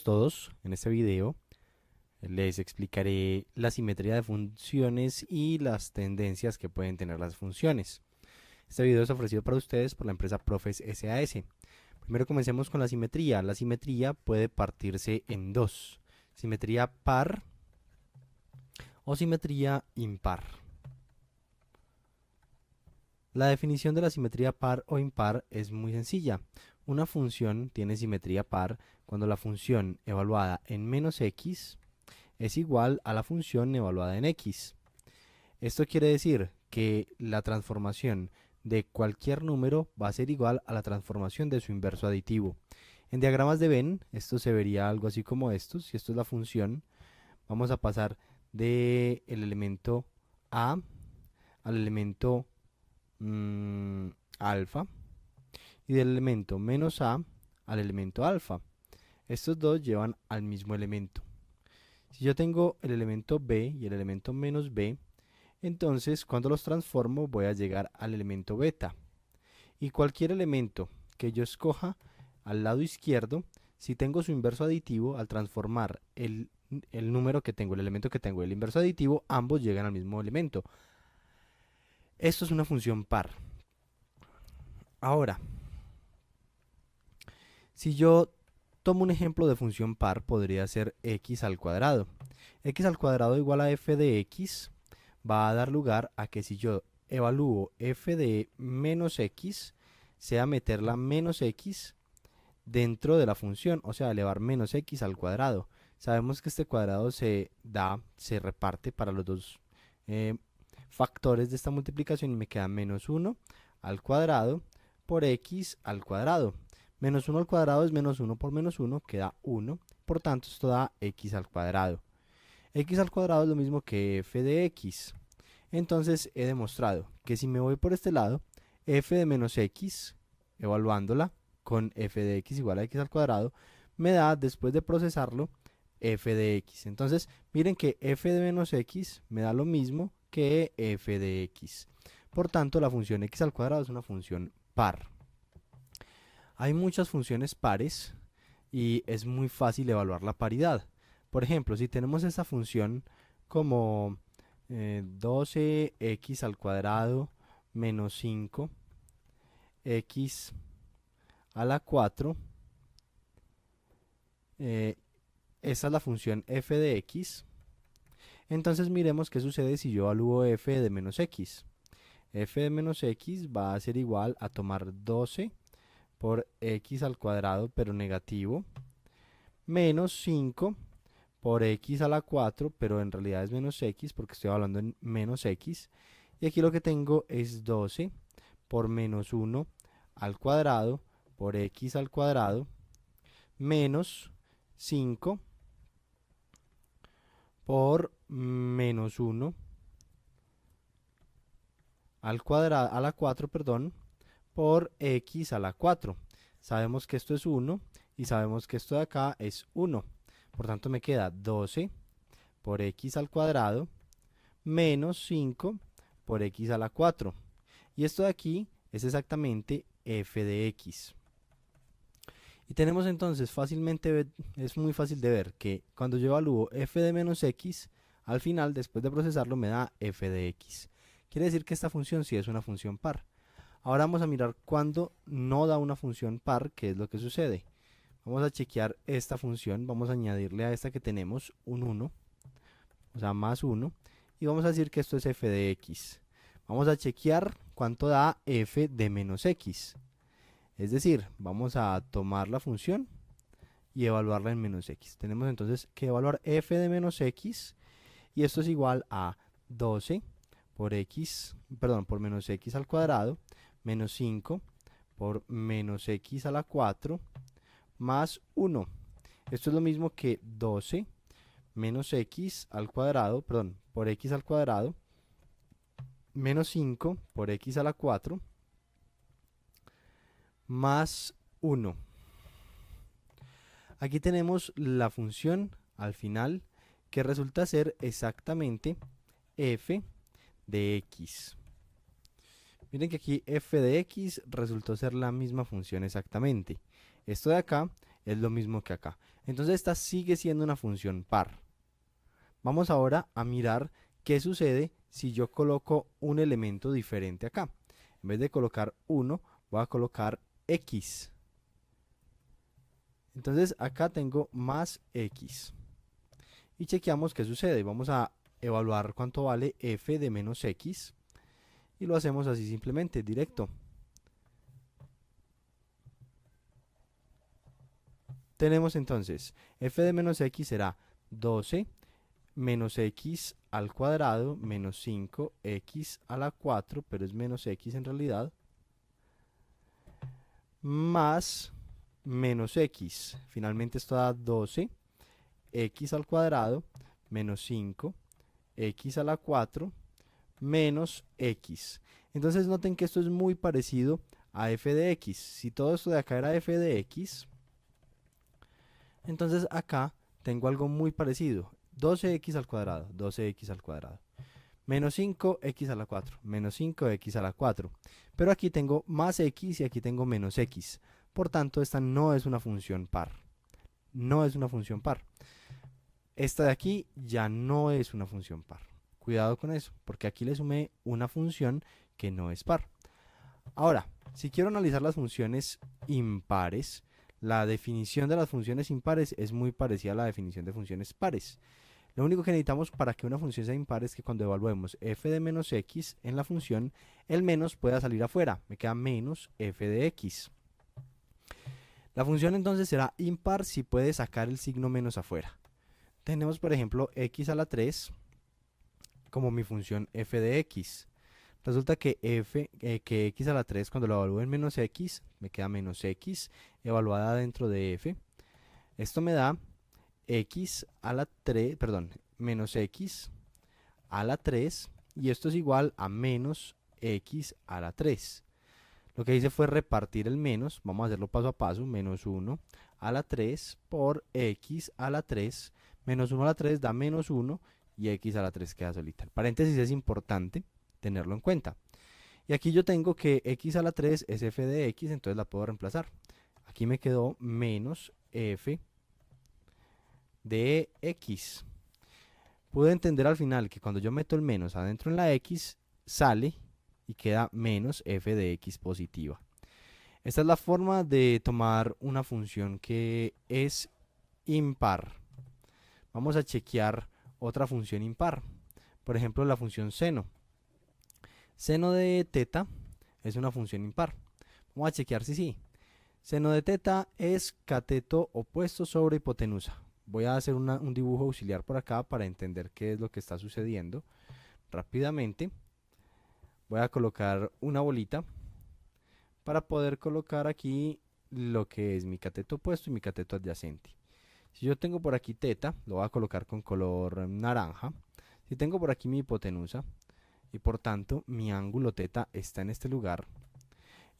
todos. En este video les explicaré la simetría de funciones y las tendencias que pueden tener las funciones. Este video es ofrecido para ustedes por la empresa Profes SAS. Primero comencemos con la simetría. La simetría puede partirse en dos: simetría par o simetría impar. La definición de la simetría par o impar es muy sencilla. Una función tiene simetría par cuando la función evaluada en menos x es igual a la función evaluada en x. Esto quiere decir que la transformación de cualquier número va a ser igual a la transformación de su inverso aditivo. En diagramas de Venn, esto se vería algo así como esto. Si esto es la función, vamos a pasar del elemento a al elemento alfa, y del elemento menos a al elemento alfa. Estos dos llevan al mismo elemento. Si yo tengo el elemento b y el elemento menos b, entonces cuando los transformo voy a llegar al elemento beta. Y cualquier elemento que yo escoja al lado izquierdo, si tengo su inverso aditivo, al transformar el número que tengo, el elemento que tengo, el inverso aditivo, ambos llegan al mismo elemento. Esto es una función par. Ahora, si yo tomo un ejemplo de función par, podría ser x al cuadrado. X al cuadrado igual a f de x va a dar lugar a que si yo evalúo f de menos x, sea meter la menos x dentro de la función, o sea, elevar menos x al cuadrado. Sabemos que este cuadrado se reparte para los dos factores de esta multiplicación y me queda menos 1 al cuadrado por x al cuadrado. Menos 1 al cuadrado es menos 1 por menos 1, queda 1. Por tanto, esto da x al cuadrado. X al cuadrado es lo mismo que f de x. Entonces, he demostrado que si me voy por este lado, f de menos x, evaluándola con f de x igual a x al cuadrado, me da, después de procesarlo, f de x. Entonces, miren que f de menos x me da lo mismo que f de x. Por tanto, la función x al cuadrado es una función par. Hay muchas funciones pares y es muy fácil evaluar la paridad. Por ejemplo, si tenemos esta función como 12x al cuadrado menos 5 x a la 4, esta es la función f de x. Entonces miremos qué sucede si yo evalúo f de menos x. F de menos x va a ser igual a tomar 12 por x al cuadrado, pero negativo, menos 5 por x a la 4, pero en realidad es menos x porque estoy hablando en menos x. Y aquí lo que tengo es 12 por menos 1 al cuadrado por x al cuadrado, menos 5 por menos 1 al cuadrado, a la 4, perdón, por x a la 4. Sabemos que esto es 1 y sabemos que esto de acá es 1. Por tanto me queda 12 por x al cuadrado menos 5 por x a la 4. Y esto de aquí es exactamente f de x. Y tenemos entonces es muy fácil de ver que cuando yo evalúo f de menos x, al final, después de procesarlo, me da f de x. Quiere decir que esta función sí es una función par. Ahora vamos a mirar cuando no da una función par, qué es lo que sucede. Vamos a chequear esta función, vamos a añadirle a esta que tenemos un 1, o sea, más 1, y vamos a decir que esto es f de x. Vamos a chequear cuánto da f de menos x. Es decir, vamos a tomar la función y evaluarla en menos x. Tenemos entonces que evaluar f de menos x, y esto es igual a 12 por por menos x al cuadrado, menos 5 por menos x a la 4, más 1. Esto es lo mismo que 12 menos x al cuadrado, perdón, por x al cuadrado, menos 5 por x a la 4, más 1. Aquí tenemos la función al final que resulta ser exactamente f de x. Miren que aquí f de x resultó ser la misma función exactamente. Esto de acá es lo mismo que acá. Entonces esta sigue siendo una función par. Vamos ahora a mirar qué sucede si yo coloco un elemento diferente acá. En vez de colocar 1, voy a colocar x. Entonces acá tengo más x. Y chequeamos qué sucede. Vamos a evaluar cuánto vale f de menos x. Y lo hacemos así simplemente, directo. Tenemos entonces, f de menos x será 12 menos x al cuadrado menos 5x a la 4, pero es menos x en realidad, más menos x. Finalmente esto da 12 x al cuadrado menos 5 x a la 4 menos x. Entonces noten que esto es muy parecido a f de x. Si todo esto de acá era f de x, entonces acá tengo algo muy parecido. 12x al cuadrado, 12x al cuadrado. Menos 5x a la 4, menos 5x a la 4. Pero aquí tengo más x y aquí tengo menos x. Por tanto, esta no es una función par. No es una función par. Esta de aquí ya no es una función par. Cuidado con eso, porque aquí le sumé una función que no es par. Ahora, si quiero analizar las funciones impares, la definición de las funciones impares es muy parecida a la definición de funciones pares. Lo único que necesitamos para que una función sea impar es que cuando evaluemos f de menos x en la función, el menos pueda salir afuera. Me queda menos f de x. La función entonces será impar si puede sacar el signo menos afuera. Tenemos, por ejemplo, x a la 3 como mi función f de x. Resulta que que x a la 3 cuando lo evalúo en menos x, me queda menos x evaluada dentro de f. Esto me da x a la 3, perdón, menos x a la 3, y esto es igual a menos x a la 3. Lo que hice fue repartir el menos, vamos a hacerlo paso a paso, menos 1 a la 3 por x a la 3, menos 1 a la 3 da menos 1 y x a la 3 queda solita. El paréntesis es importante tenerlo en cuenta. Y aquí yo tengo que x a la 3 es f de x, entonces la puedo reemplazar. Aquí me quedó menos f de x. Pude entender al final que cuando yo meto el menos adentro en la x, sale y queda menos f de x positiva. Esta es la forma de tomar una función que es impar. Vamos a chequear otra función impar. Por ejemplo, la función seno. Seno de teta es una función impar. Vamos a chequear si sí. Seno de teta es cateto opuesto sobre hipotenusa. Voy a hacer un dibujo auxiliar por acá para entender qué es lo que está sucediendo. Rápidamente voy a colocar una bolita para poder colocar aquí lo que es mi cateto opuesto y mi cateto adyacente. Si yo tengo por aquí teta, lo voy a colocar con color naranja. Si tengo por aquí mi hipotenusa y por tanto mi ángulo teta está en este lugar,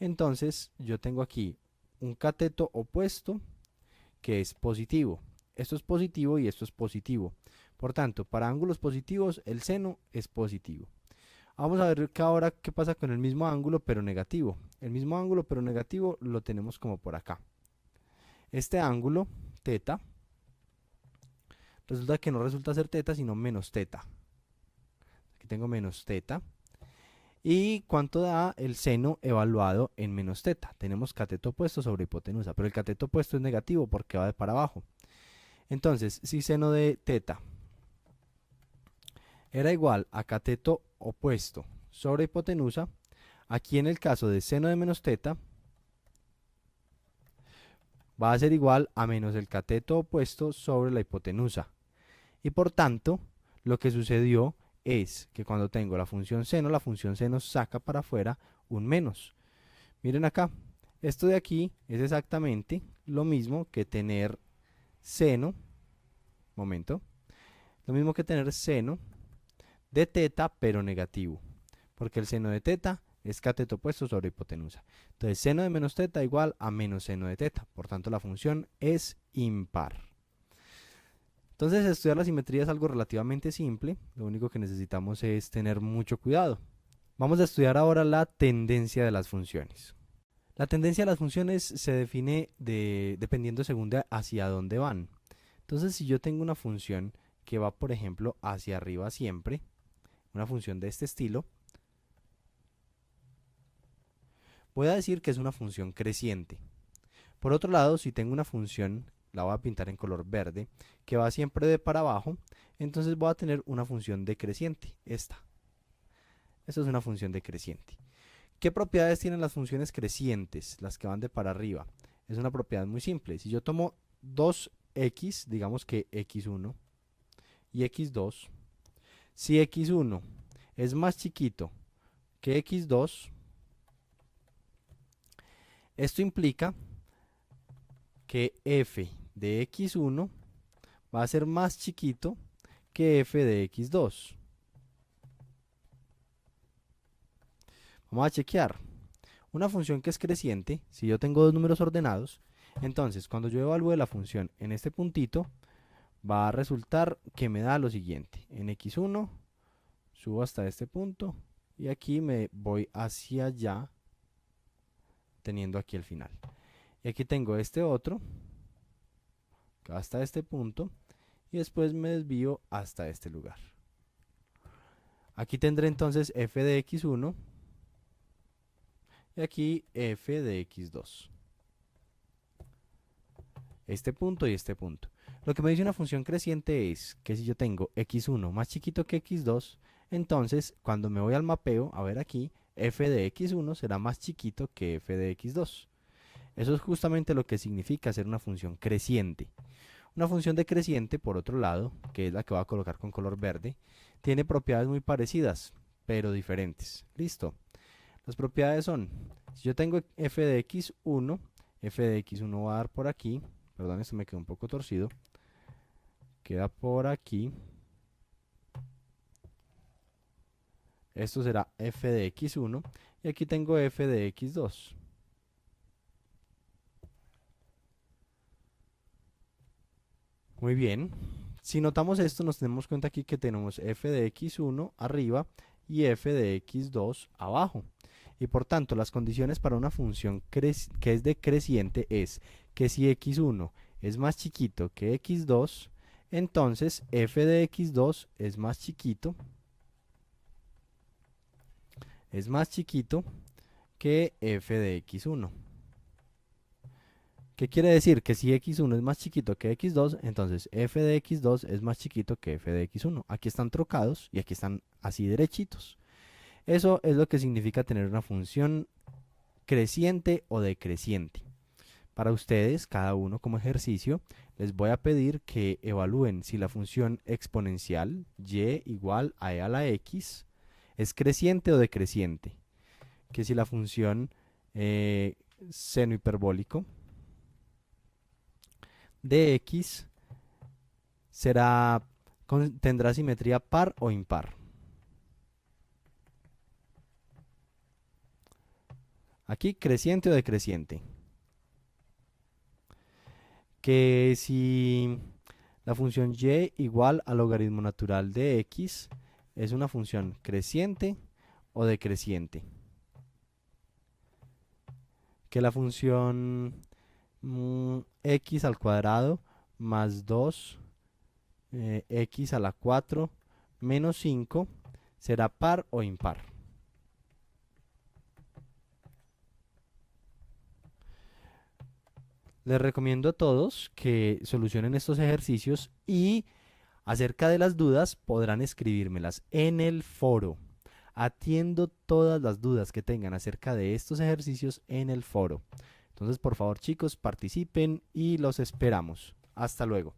entonces yo tengo aquí un cateto opuesto que es positivo. Esto es positivo y esto es positivo. Por tanto, para ángulos positivos, el seno es positivo. Vamos a ver que ahora qué pasa con el mismo ángulo pero negativo. El mismo ángulo pero negativo lo tenemos como por acá. Este ángulo, teta, resulta que no resulta ser teta, sino menos teta. Aquí tengo menos teta. ¿Y cuánto da el seno evaluado en menos teta? Tenemos cateto opuesto sobre hipotenusa, pero el cateto opuesto es negativo porque va de para abajo. Entonces, si seno de teta era igual a cateto opuesto sobre hipotenusa, aquí en el caso de seno de menos teta va a ser igual a menos el cateto opuesto sobre la hipotenusa. Y por tanto, lo que sucedió es que cuando tengo la función seno saca para afuera un menos. Miren acá, esto de aquí es exactamente lo mismo que tener seno, lo mismo que tener seno de teta pero negativo, porque el seno de teta es cateto opuesto sobre hipotenusa. Entonces seno de menos teta igual a menos seno de teta, por tanto la función es impar. Entonces estudiar la simetría es algo relativamente simple, lo único que necesitamos es tener mucho cuidado. Vamos a estudiar ahora la tendencia de las funciones. La tendencia de las funciones se define dependiendo según hacia dónde van. Entonces, si yo tengo una función que va, por ejemplo, hacia arriba siempre, una función de este estilo, voy a decir que es una función creciente. Por otro lado, si tengo una función, la voy a pintar en color verde, que va siempre de para abajo, entonces voy a tener una función decreciente, esta. Esta es una función decreciente. ¿Qué propiedades tienen las funciones crecientes, las que van de para arriba? Es una propiedad muy simple. Si yo tomo 2x, digamos que x1 y x2, si x1 es más chiquito que x2, esto implica que f de x1 va a ser más chiquito que f de x2. Vamos a chequear. Una función que es creciente, si yo tengo dos números ordenados, entonces cuando yo evalúe la función en este puntito, va a resultar que me da lo siguiente. En x1 subo hasta este punto y aquí me voy hacia allá, teniendo aquí el final. Y aquí tengo este otro, que va hasta este punto, y después me desvío hasta este lugar. Aquí tendré entonces f de x1 y aquí f de x2. Este punto y este punto. Lo que me dice una función creciente es que si yo tengo x1 más chiquito que x2, entonces cuando me voy al mapeo, a ver aquí, f de x1 será más chiquito que f de x2. Eso es justamente lo que significa ser una función creciente. Una función decreciente, por otro lado, que es la que voy a colocar con color verde, tiene propiedades muy parecidas, pero diferentes. Listo. Las propiedades son, si yo tengo f de x1 va a dar por aquí, perdón, esto me quedó un poco torcido, queda por aquí, esto será f de x1 y aquí tengo f de x2. Muy bien, si notamos esto nos tenemos cuenta aquí que tenemos f de x1 arriba y f de x2 abajo. Y por tanto, las condiciones para una función que es decreciente es que si x1 es más chiquito que x2, entonces f de x2 es más chiquito que f de x1. ¿Qué quiere decir? Que si x1 es más chiquito que x2, entonces f de x2 es más chiquito que f de x1. Aquí están trocados y aquí están así derechitos. Eso es lo que significa tener una función creciente o decreciente. Para ustedes, cada uno como ejercicio, les voy a pedir que evalúen si la función exponencial y igual a e a la x es creciente o decreciente. Que si la función seno hiperbólico de x tendrá simetría par o impar. Aquí creciente o decreciente. Que si la función y igual al logaritmo natural de x es una función creciente o decreciente. Que la función x al cuadrado más 2 x a la 4 menos 5 será par o impar. Les recomiendo a todos que solucionen estos ejercicios y acerca de las dudas podrán escribírmelas en el foro. Atiendo todas las dudas que tengan acerca de estos ejercicios en el foro. Entonces, por favor, chicos, participen y los esperamos. Hasta luego.